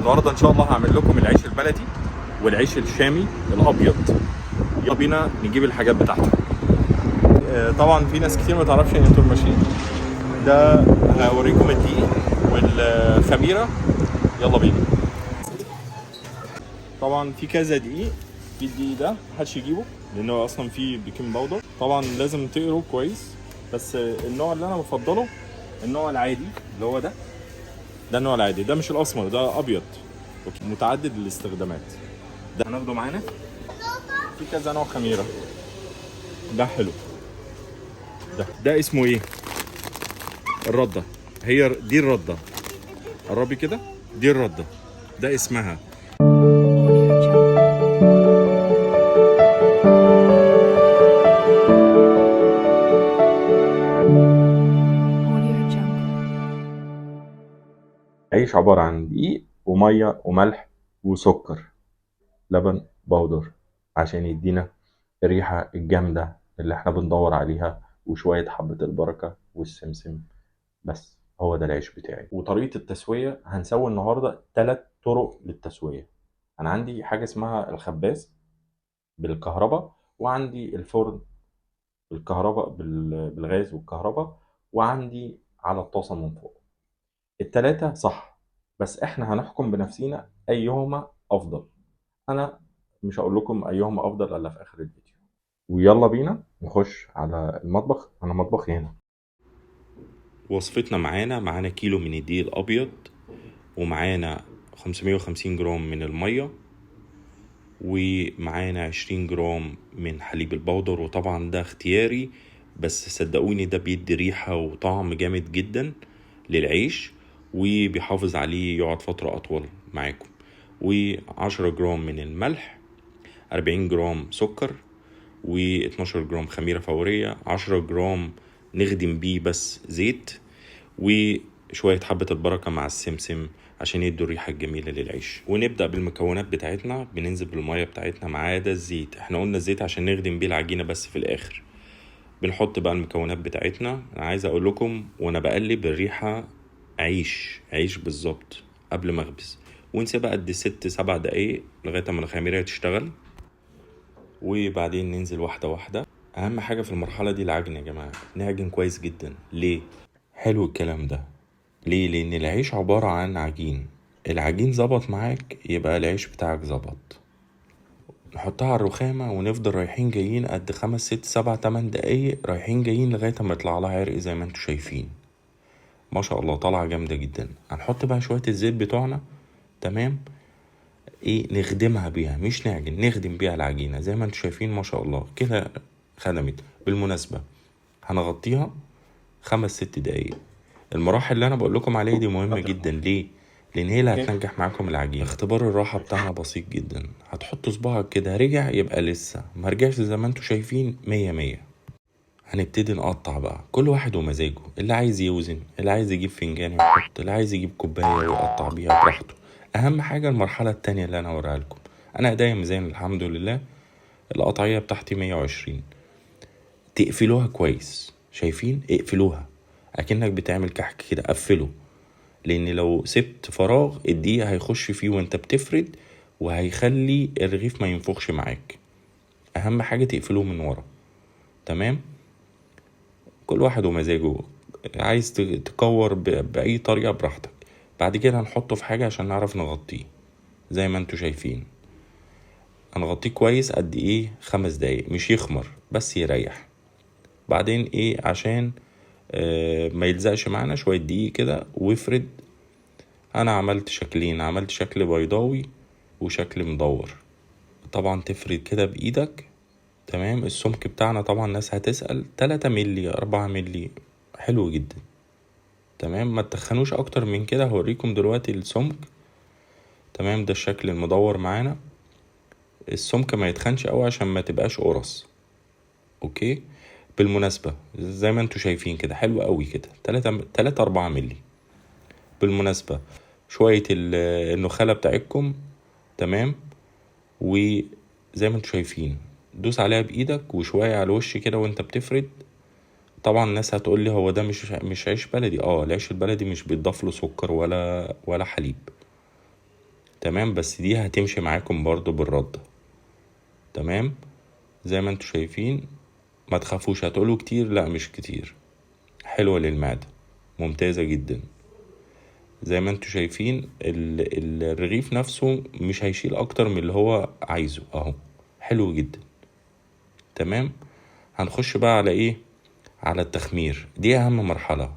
النهارده ان شاء الله هعمل لكم العيش البلدي والعيش الشامي الابيض. يلا بينا نجيب الحاجات بتاعته. طبعا في ناس كتير ما تعرفش ان انتوا الماشين ده. هوريكم الدقيق والخميره. يلا بينا. طبعا في كذا دقيق. في الدقيق ده محدش يجيبه لانه اصلا فيه بيكنج باودر. طبعا لازم تقروا كويس، بس النوع اللي انا بفضله النوع العادي اللي هو ده النوع العادي، ده مش الاسمر، ده ابيض متعدد الاستخدامات. ده هناخده معانا. في كذا نوع خميره. ده حلو. ده اسمه ايه؟ الرده. هي دي الرده. قربي كده. دي الرده. ده اسمها. عيش عبارة عن دقيق ومية وملح وسكر، لبن بودر، عشان يدينا الريحة الجامدة اللي احنا بندور عليها، وشوية حبة البركة والسمسم. بس هو ده العيش بتاعي. وطريقة التسوية هنسوي النهاردة 3 طرق للتسوية. أنا عندي حاجة اسمها الخباز بالكهرباء، وعندي الفرن بالكهرباء بالغاز والكهرباء، وعندي على الطاسة من فوق. التلاتة صح، بس احنا هنحكم بنفسينا أيهما أفضل. أنا مش هقول لكم أيهما أفضل إلا في آخر الفيديو. ويلا بينا نخش على المطبخ. أنا مطبخي هنا. وصفتنا معانا كيلو من الدقيق الأبيض، ومعانا 550 جرام من المية، ومعانا 20 جرام من حليب البودر. وطبعا ده اختياري، بس صدقوني ده بيدي ريحة وطعم جامد جدا للعيش، وبيحافظ عليه يقعد فترة أطول معاكم. و10 جرام من الملح، 40 جرام سكر، و12 جرام خميرة فورية، 10 جرام نخدم بيه بس زيت، وشوية حبة البركة مع السمسم عشان يدوا الريحة الجميلة للعيش. ونبدأ بالمكونات بتاعتنا. بننزل بالمية بتاعتنا ما عدا الزيت. احنا قلنا الزيت عشان نخدم بيه العجينة بس في الآخر. بنحط بقى المكونات بتاعتنا. انا عايز اقول لكم وانا بقلب الريحة عيش بالظبط قبل ما اخبز. ونسيبها قد 6-7 دقايق لغاية ما الخميرة تشتغل، وبعدين ننزل واحدة واحدة. اهم حاجة في المرحلة دي العجن يا جماعة، نعجن كويس جدا. ليه حلو الكلام ده؟ ليه؟ لان العيش عبارة عن عجين. العجين ظبط معاك يبقى العيش بتاعك ظبط. نحطها على الرخامة ونفضل رايحين جايين قد 5-6-7-8 دقايق، رايحين جايين لغاية ما يطلع لها عرق زي ما انتوا شايفين. ما شاء الله طالعة جامدة جدا. هنحط بقى شوية الزيت بتوعنا. تمام. نخدمها بيها، مش نعجن، نخدم بيها العجينة زي ما انتوا شايفين. ما شاء الله كده خدمت. بالمناسبة هنغطيها 5-6 دقايق. المراحل اللي انا بقول لكم عليها دي مهمة جدا. ليه؟ لان هي اللي هتنجح معاكم العجينة. اختبار الراحة بتاعنا بسيط جدا. هتحط صباعك كده، رجع يبقى لسه، ما رجعش زي ما انتوا شايفين 100. هنبتدي نقطع بقى، كل واحد ومزاجه. اللي عايز يوزن، اللي عايز يجيب فنجان يحط، اللي عايز يجيب كوباية ويقطع بيها براحته. اهم حاجة المرحلة التانية اللي انا هوريها لكم. انا ايديا ميزان الحمد لله. القطعية بتاعتي 120. تقفلوها كويس. شايفين؟ اقفلوها اكنك بتعمل كحك كده. قفله، لان لو سبت فراغ الدقيق هيخش فيه وانت بتفرد، وهيخلي الرغيف ما ينفخش معاك. اهم حاجة تقفلوه من ورا. تمام. كل واحد ومزاجه. عايز تكور بأي طريقة براحتك. بعد كده هنحطه في حاجة عشان نعرف نغطيه زي ما انتوا شايفين. هنغطيه كويس قد ايه؟ 5 دقايق، مش يخمر بس يريح. بعدين عشان ما يلزقش معانا، شوية دقيق كده وافرد. انا عملت شكلين، عملت شكل بيضاوي وشكل مدور. طبعا تفرد كده بايدك. تمام. السمك بتاعنا طبعا الناس هتسأل 3 ملي 4 ملي حلو جدا. تمام. ما تخنوش اكتر من كده. هوريكم دلوقتي السمك. تمام. ده الشكل المدور معانا. السمك ما يتخنش قوي عشان ما تبقاش قرص. اوكي. بالمناسبة زي ما انتوا شايفين كده حلو قوي كده 3-4 ملي. بالمناسبة شوية النخالة بتاعتكم. تمام. وزي ما انتوا شايفين دوس عليها بايدك وشوية على الوش كده وانت بتفرد. طبعا الناس هتقول لي هو ده مش عيش بلدي. العيش البلدي مش بيضاف له سكر ولا حليب. تمام، بس دي هتمشي معاكم برضو بالرد. تمام، زي ما انتوا شايفين. ما تخافوش هتقولوا كتير، لا مش كتير، حلوة للمعدة، ممتازة جدا. زي ما انتوا شايفين الرغيف نفسه مش هيشيل اكتر من اللي هو عايزه اهو، حلو جدا. تمام، هنخش بقى على ايه؟ على التخمير. دي اهم مرحلة.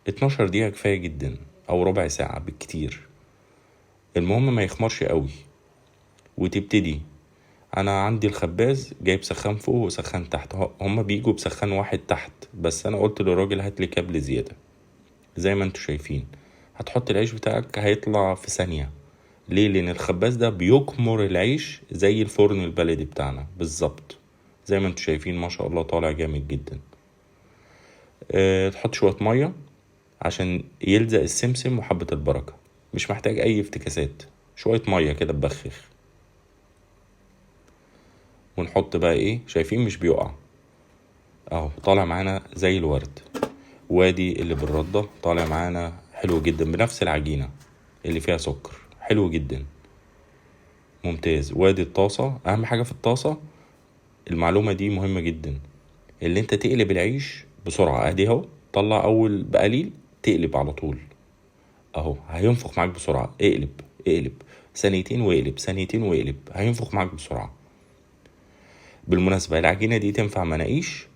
12 دقيقة كفاية جدا، او ربع ساعة بالكتير. المهم ما يخمرش قوي. وتبتدي، انا عندي الخباز جايب سخان فوق وسخان تحت، هما بيجوا بسخان واحد تحت، بس انا قلت للراجل هات لي كابل زيادة. زي ما انتوا شايفين، هتحط العيش بتاعك هيطلع في ثانية. ليه؟ لان الخباز ده بيكمر العيش زي الفرن البلدي بتاعنا بالظبط. زي ما انتوا شايفين ما شاء الله طالع جامد جدا. تحط شوية مية عشان يلزق السمسم وحبة البركة، مش محتاج اي افتكاسات، شوية مية كده ببخخ. ونحط بقى ايه، شايفين مش بيقع اهو، طالع معانا زي الورد. وادي اللي بالردة طالع معانا حلو جدا بنفس العجينة اللي فيها سكر، حلو جدا ممتاز. وادي الطاسة، اهم حاجة في الطاسة المعلومة دي مهمة جدا، اللي انت تقلب العيش بسرعة. ادي اهو، طلع اول بقليل تقلب على طول اهو، هينفخ معاك بسرعة. اقلب اقلب ثانيتين واقلب، ثانيتين واقلب، هينفخ معاك بسرعة. بالمناسبة العجينة دي تنفع مناقيش،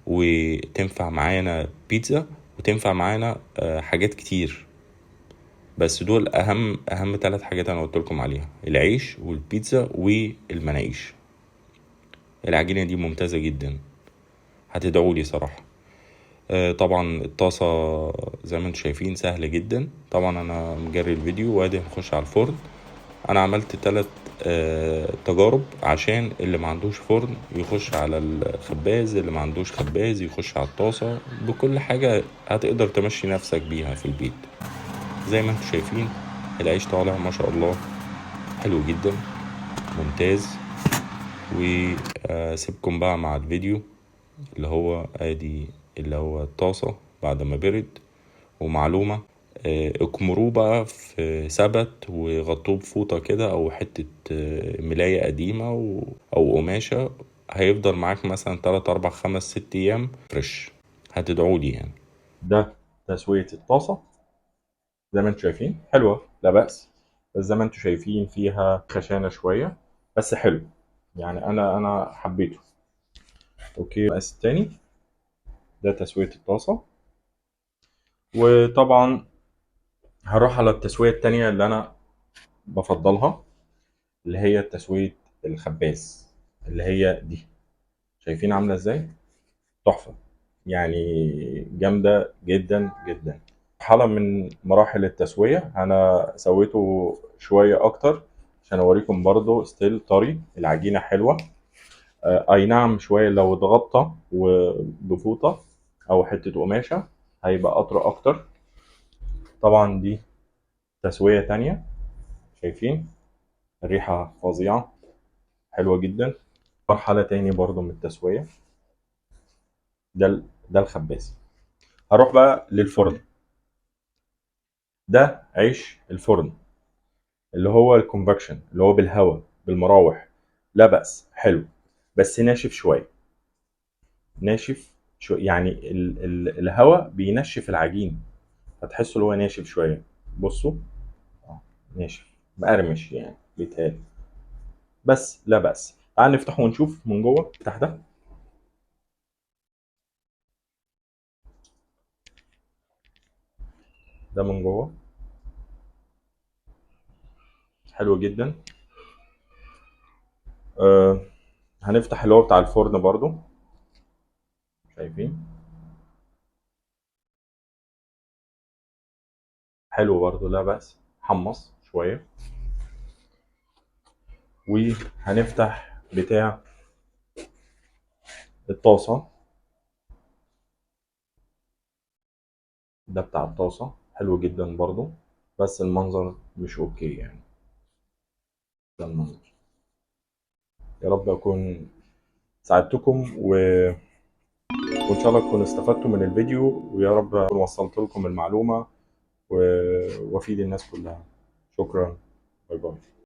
وتنفع معانا بيتزا، وتنفع معانا حاجات كتير. بس دول اهم 3 حاجات انا قلت لكم عليها: العيش والبيتزا والمناقيش. العجينة دي ممتازة جدا، هتدعوا لي صراحة. طبعا الطاسة زي ما انتم شايفين سهلة جدا. طبعا انا مجري الفيديو، وادي هنخش على الفرن. انا عملت 3 تجارب، عشان اللي ما عندوش فرن يخش على الخباز، اللي ما عندوش خباز يخش على الطاسة، بكل حاجة هتقدر تمشي نفسك بيها في البيت. زي ما انتم شايفين العيش طالع ما شاء الله حلو جدا ممتاز. وسيبكم بقى مع الفيديو اللي هو ادي اللي هو الطاسة بعد ما برد. ومعلومة، اكمروه بقى في سبت وغطوه بفوطة كده او حتة ملاية قديمة او قماشة، هيفضل معاك مثلا 3 4 5 6 ايام فريش. هتدعولي يعني. ده تسوية الطاسة زي ما انتم شايفين، حلوة لا بأس، بس زي ما انتم شايفين فيها خشانة شوية، بس حلو يعني، انا حبيته. اوكي، المقاس التاني ده تسوية الطاسة. وطبعا هروح على التسوية التانية اللي انا بفضلها، اللي هي تسوية الخباز، اللي هي دي. شايفين عاملة ازاي؟ تحفة يعني، جامدة جدا جدا. مرحلة من مراحل التسوية أنا سويته شوية أكتر عشان أوريكم برضو ستيل طري، العجينة حلوة. أي نعم شوية لو اتغطى بفوطة أو حتة قماشة هيبقى أطرى أكتر. طبعا دي تسوية تانية، شايفين الريحة فظيعة حلوة جدا. مرحلة تاني برضو من التسوية. ده الخباز. هروح بقى للفرن. ده عيش الفرن اللي هو الكونفكشن، اللي هو بالهواء بالمراوح، لا بأس حلو، بس ناشف شوية. ناشف شو يعني، الهواء بينشف العجين، فتحسه اللي هو ناشف شوية. بصوا ناشف مقرمش يعني بيتهيألي، بس لا بأس. تعال نفتحه ونشوف من جوه. افتح ده. ده من جوه حلو جدا. آه هنفتح اللي هو بتاع الفرن برضو، شايفين حلو برضو لا بأس، حمص شوية. وهنفتح بتاع الطاسة. ده بتاع الطاسة حلو جدا برضو، بس المنظر مش اوكي يعني. ده المنظر. يا رب اكون ساعدتكم وان شاء الله تكونوا استفدتوا من الفيديو، ويا رب اكون وصلت لكم المعلومة وافيد الناس كلها. شكرا. باي باي.